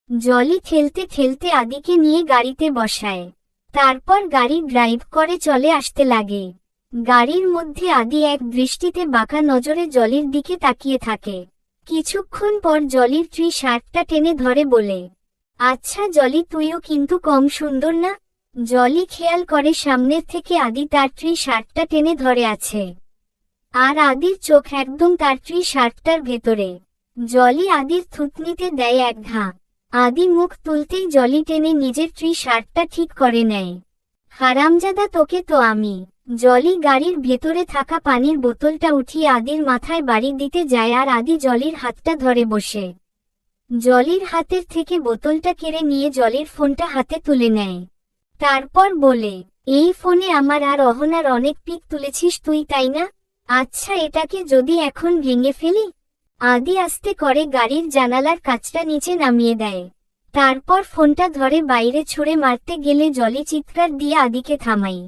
জলি খেলতে খেলতে আদিকে নিয়ে গাড়িতে বসায়। তারপর গাড়ি ড্রাইভ করে চলে আসতে লাগে। গাড়ির মধ্যে আদি এক দৃষ্টিতে বাঁকা নজরে জলির দিকে তাকিয়ে থাকে। কিছুক্ষণ পর জলির ট্রি শার্টটা টেনে ধরে বলে, আচ্ছা জলি, তুইও কিন্তু কম সুন্দর না। জলি খেয়াল করে সামনের থেকে আদি তার ট্রি শার্টটা টেনে ধরে আছে, আর আদির চোখ একদম তার ট্রি শার্টটার ভেতরে। জলি আদির থুতনিতে দেয় এক ঘা। আদি মুখ তুলতেই জলি টেনে নিজের ট্রি শার্টটা ঠিক করে নেয়। হারামজাদা, তোকে তো আমি। জলি গাড়ির ভেতরে থাকা পানির বোতলটা উঠিয়ে আদির মাথায় বাড়ি দিতে যায়, আর আদি জলির হাতটা ধরে বসে। জলির হাতের থেকে বোতলটা কেড়ে নিয়ে জলির ফোনটা হাতে তুলে নেয়। তারপর বলে, এই ফোনে আমার আর অহনার অনেক পিক তুলেছিস তুই, তাই না? আচ্ছা, এটাকে যদি এখন ভেঙে ফেলি? আদি আস্তে করে গাড়ির জানালার কাচটা নিচে নামিয়ে দেয়। তারপর ফোনটা ধরে বাইরে ছুঁড়ে মারতে গেলে জলি চিৎকার দিয়ে আদিকে থামাই।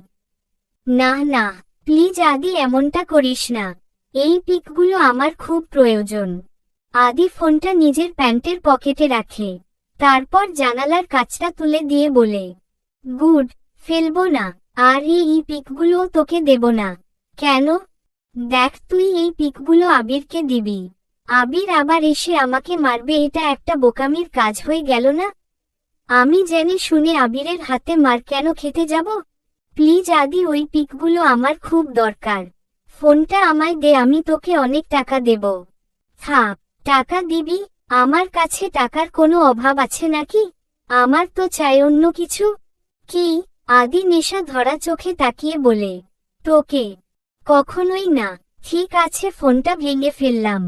না না, প্লিজ আদি, এমনটা করিস না। এই পিকগুলো আমার খুব প্রয়োজন। আদি ফোনটা নিজের প্যান্টের পকেটে রাখে। তারপর জানালার কাচটা তুলে দিয়ে বলে, গুড, ফেলবো না। আর এই পিকগুলোও তোকে দেব না। কেন? দেখ, তুই এই পিকগুলো আবিরকে দিবি। আবির আবার এসে আমাকে মারবে, এটা একটা বোকামির কাজ হয়ে গেল না? আমি জেনে শুনে আবিরের হাতে মার কেন খেতে যাব? প্লিজ আদি, ওই পিকগুলো আমার খুব দরকার। ফোনটা আমায় দে, আমি তোকে অনেক টাকা দেব। থাক, টাকা দিবি? আমার কাছে টাকার কোনো অভাব আছে নাকি? আমার তো চাই অন্য কিছু। কি? আদি নেশা ধরা চোখে তাকিয়ে বলে, তোকে? কখনোই না। ঠিক আছে, ফোনটা ভেঙে ফেললাম।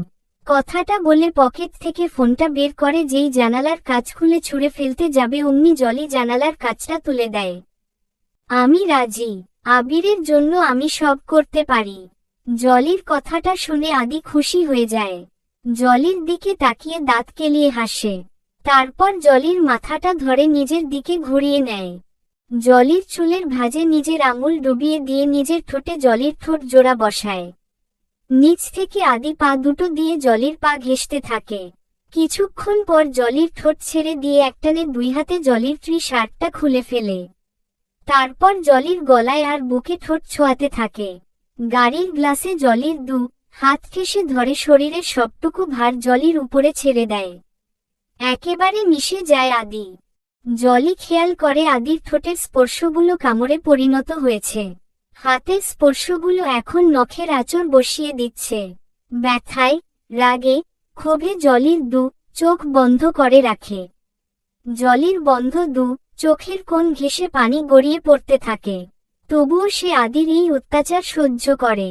কথাটা বলে পকেট থেকে ফোনটা বের করে যেই জানালার কাচ খুলে ছুঁড়ে ফেলতে যাবে অমনি জলি জানালার কাচটা তুলে দেয়। আমি রাজি। আবিরের জন্য আমি সব করতে পারি। জলির কথাটা শুনে আদি খুশি হয়ে যায়। জলির দিকে তাকিয়ে দাঁত কেলিয়ে হাসে। তারপর জলির মাথাটা ধরে নিজের দিকে ঘুরিয়ে নেয়। জলির চুলের ভাঁজে নিজের আঙুল ডুবিয়ে দিয়ে নিজের ঠোঁটে জলির ঠোঁট জোড়া বসায়। নিচ থেকে আদি পা দুটো দিয়ে জলির পা ঘেঁষতে থাকে। কিছুক্ষণ পর জলির ঠোঁট ছেড়ে দিয়ে একটানে দুই হাতে জলির ট্রি শার্টটা খুলে ফেলে। তারপর জলির গলায় আর বুকে ঠোঁট ছোঁয়াতে থাকে। গাড়ির গ্লাসে জলির হাত ঠেসে ধরে শরীরের সবটুকু ভার জলির উপরে ছেড়ে দেয়। একেবারে মিশে যায় আদি। জলি খেয়াল করে আদির ঠোঁটের স্পর্শগুলো কামড়ে পরিণত হয়েছে। হাতের স্পর্শগুলো এখন নখের আঁচড় বসিয়ে দিচ্ছে। ব্যথায়, রাগে, ক্ষোভে জলির চোখ বন্ধ করে রাখে। জলির বন্ধ চোখের কোণ ঘেঁষে পানি গড়িয়ে পড়তে থাকে। তবুও সে আদির এই অত্যাচার সহ্য করে,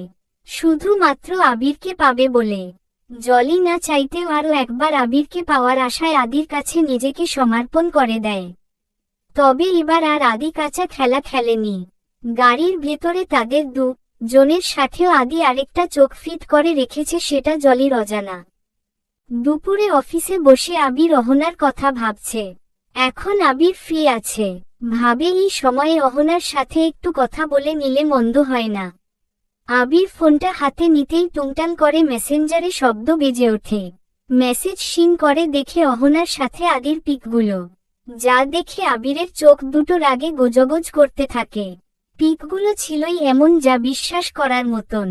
শুধুমাত্র আবিরকে পাবে বলে। জলি না চাইতেও আরও একবার আবিরকে পাওয়ার আশায় আদির কাছে নিজেকে সমর্পণ করে দেয়। তবে এবার আর আদি কাঁচা খেলা খেলেনি। গাড়ির ভেতরে তাদের জনের সাথেও আদি আরেকটা চোখ ফিট করে রেখেছে, সেটা জলির অজানা। দুপুরে অফিসে বসে আবির অহনার কথা ভাবছে। এখন আবির ফ্রি আছে, ভাবে এই সময়ে অহনার সাথে একটু কথা বলে নিলে মন্দ হয় না। আবির ফোনটা হাতে নিতেই টুংটাং করে মেসেঞ্জারে শব্দ বেজে ওঠে। মেসেজ সিন করে দেখে অহনার সাথে আদির পিকগুলো, যা দেখে আবিরের চোখ দুটো রাগে গোজগোজ করতে থাকে। পিকগুলো ছিলই এমন যা বিশ্বাস করার মতন।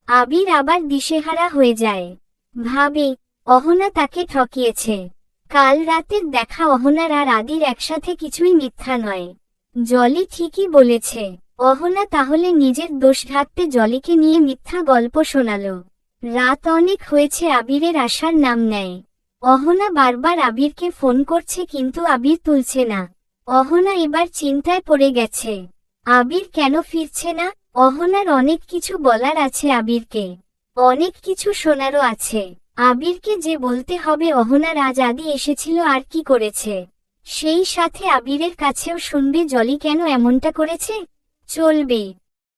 আবির আবার দিশেহারা হয়ে যায়। ভাবে, অহনা তাকে ঠকিয়েছে। কাল রাতের দেখা অহনার আর আদির একসাথে কিছুই মিথ্যা নয়। জলি ঠিকই বলেছে। অহনা তাহলে নিজের দোষ ঢাকতে জলিকে নিয়ে মিথ্যা গল্প শোনালো। রাত অনেক হয়েছে, আবিরের আসার নাম নেয়। অহনা বারবার আবিরকে ফোন করছে কিন্তু আবির তুলছে না। অহনা এবার চিন্তায় পড়ে গেছে। আবির কেন ফিরছে না? অহনার অনেক কিছু বলার আছে আবিরকে, অনেক কিছু শোনারও আছে। আবিরকে যে বলতে হবে অহনার আজ আদি এসেছিল আর কি করেছে, সেই সাথে আবিরের কাছেও শুনবে জলি কেন এমনটা করেছে। চলবে।